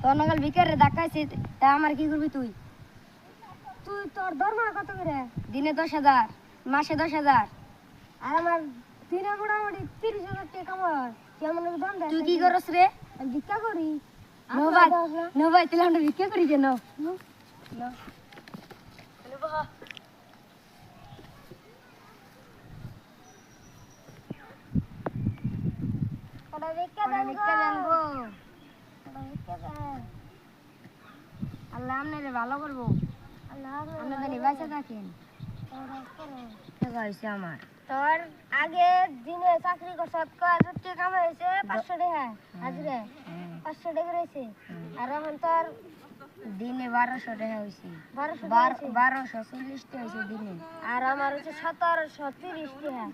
তোর নগল ভিকারে ধাক্কাইছি তা আমার কি করবি তুই? তুই তোর দরমা কত করে? দিনে 10,000, মাসে 10,000। আর আমার দিনে মোটামুটি 30,000 টাকা কামাই। কেমন দম দেয়? তুই কি করস রে? আমি ভিক্ষা করি। নো ভাই, নো ভাই, তাহলে আমরা ভিক্ষা করি কেন? কটা ভিক্ষা দেন গো? কটা ভিক্ষা দেন? আল্লাহ আপনারে ভালো করবো। আল্লাহ আপনি জানি বাঁচা থাকেন। টাকা হয়েছে আমার। তোর আগে দিনে চাকরি করছ কয় টাকা কামাই হয়েছে? 500 টাকা হাজিরে 500 টাকা রয়েছে। আর এখন তোর দিনে 1200 টাকা হয়েছে। 1240 1240 টাকা হয়েছে দিনে। আর আমার হচ্ছে 1730 টাকা।